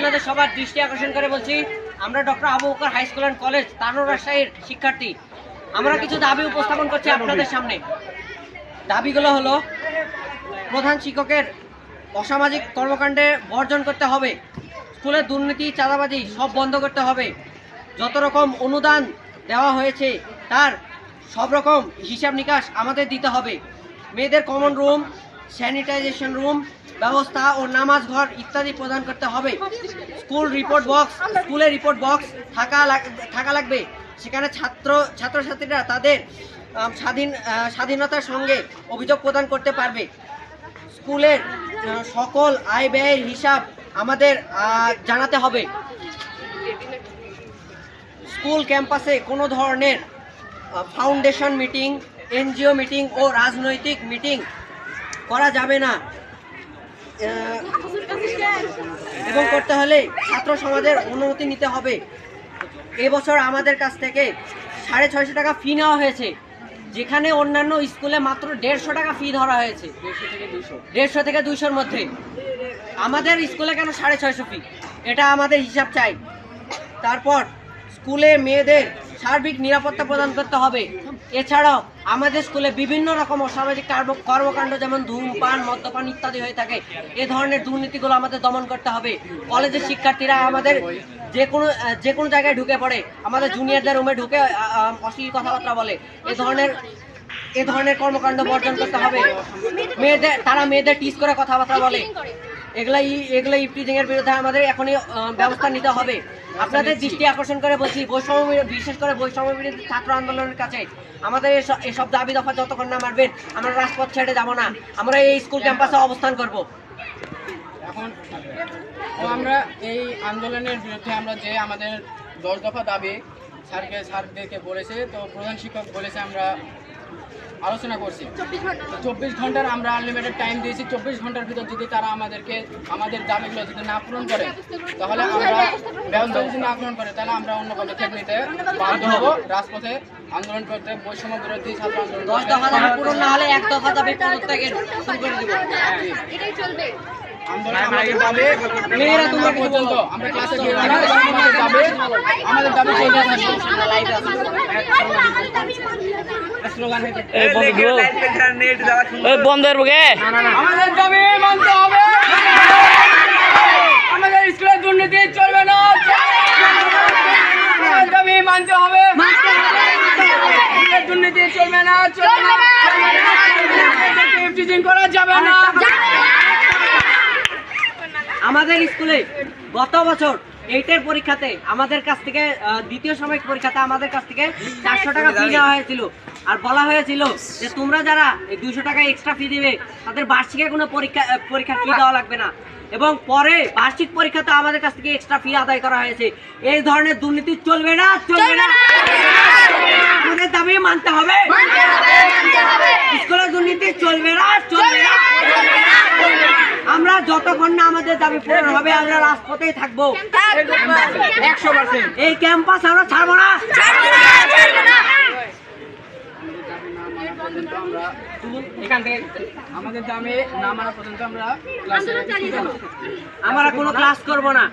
আপনাদের সবার দৃষ্টি আকর্ষণ করে বলছি, আমরা doctor Abu Bakar high school and college Tanore রাজশাহীর শিক্ষার্থী। আমরা কিছু দাবি উপস্থাপন করছি আপনাদের সামনে। দাবিগুলো হলো, প্রধান শিক্ষকের অসামাজিক কর্মকাণ্ডে বর্জন করতে হবে, স্কুলের দুর্নীতি চাঁদাবাজি সব বন্ধ করতে হবে, যত রকম অনুদান দেওয়া হয়েছে তার সব রকম হিসাব নিকাশ আমাদের দিতে হবে, মেয়েদের কমন রুম, স্যানিটাইজেশন রুম ব্যবস্থা ও নামাজ ঘর ইত্যাদি প্রদান করতে হবে। স্কুলের রিপোর্ট বক্স থাকা লাগবে, সেখানে ছাত্রছাত্রীরা তাদের স্বাধীনতার সঙ্গে অভিযোগ প্রদান করতে পারবে। স্কুলের সকল আয় ব্যয়ের হিসাব আমাদের জানাতে হবে। স্কুল ক্যাম্পাসে কোনো ধরনের ফাউন্ডেশন মিটিং, এনজিও মিটিং ও রাজনৈতিক মিটিং করা যাবে না এবং করতে হলে ছাত্র সমাজের অনুমতি নিতে হবে। এবছর আমাদের কাছ থেকে 650 টাকা ফি নেওয়া হয়েছে, যেখানে অন্যান্য স্কুলে মাত্র 150 টাকা ফি ধরা হয়েছে। 150 থেকে 200-র মধ্যে। আমাদের স্কুলে কেন 650 ফি? এটা আমাদের হিসাব চাই। তারপর স্কুলে মেয়েদের সার্বিক নিরাপত্তা প্রদান করতে হবে। এছাড়াও আমাদের স্কুলে বিভিন্ন রকম অসামাজিক কর্মকাণ্ড যেমন ধূমপান, মদ্যপান ইত্যাদি হয়ে থাকে। এ ধরনের দুর্নীতিগুলো আমাদের দমন করতে হবে। কলেজের শিক্ষার্থীরা আমাদের যে কোনো জায়গায় ঢুকে পড়ে, আমাদের জুনিয়রদের রুমে ঢুকে অশ্লীল কথাবার্তা বলে। এ ধরনের কর্মকাণ্ড বর্জন করতে হবে। মেয়েদের টিজ করে কথাবার্তা বলে, এগুলো ইফটিজিং এর বিরুদ্ধে আমাদের এখনই ব্যবস্থা নিতে হবে। আপনাদের দৃষ্টি আকর্ষণ করে বলছি, বিশেষ করে বৈষম্য বিরোধী ছাত্র আন্দোলনের কাছে আমাদের এসব দাবি দফা যতক্ষণ না মারবেন আমরা রাজপথ ছেড়ে যাব না। আমরা এই স্কুল ক্যাম্পাসে অবস্থান করব। এখন আমরা এই আন্দোলনের বিরুদ্ধে আমরা যে আমাদের 10 দফা দাবি স্যারদেরকে বলেছে, তো প্রধান শিক্ষক বলেছে আমরা আলোচনা করছি। 24 ঘন্টার আমরা আনলিমিটেড টাইম দিয়েছি। 24 ঘন্টার ভিতর যদি তারা আমাদের দাবিগুলো যদি না পূরণ করে, তাহলে আমরা ব্যবস্থা যদি না পূরণ করে, তাহলে আমরা অন্য পদক্ষেপ নিতে বাধ্য হব। রাজপথে আন্দোলন করতে, বৈষম্য বিরোধী ছাত্র আন্দোলন 10 দফা দাবি পূরণ না হলে 1 দফা দাবি প্রত্যাখ্যান শুরু করে দেব। এটাই চলবে। আমাদের দাবি মেয়েরা তোমরা পর্যন্ত আমরা ক্লাসে গিয়ে আমাদের দাবি চলতে থাকবে। বন্ধের বুকে আমাদের দাবি মানতে হবে। আমাদের স্কুলের দুর্নীতি চলবে না। আমাদের দাবি মানতে হবে। দুর্নীতি চলবে না, ইফটিজিং করা যাবে না। আমাদের স্কুলে গত বছর 8-এর পরীক্ষাতে আমাদের কাছ থেকে দ্বিতীয় সাময়িক পরীক্ষাতে আমাদের কাছ থেকে 400 টাকা ফি নেওয়া হয়েছিল। আর বলা হয়েছিল যে তোমরা যারা 200 টাকা এক্সট্রা ফি দিবে তাদের বার্ষিকে কোনো পরীক্ষার ফি দেওয়া লাগবে না। এবং পরে বার্ষিক পরীক্ষাতে আমাদের কাছ থেকে এক্সট্রা ফি আদায় করা হয়েছে। এই ধরনের দুর্নীতি চলবে না। আমাদের দাবি মানতে হবে। স্কুলের দুর্নীতি চলবে না। আমরা যতক্ষণ না আমাদের দাবি পূরণ হবে আমরা রাজপথেই থাকবো। 100% এই ক্যাম্পাস আমরা ছাড়বো না। আমাদের দাবি না মানা পর্যন্ত আমরা কোনো ক্লাস করবো না।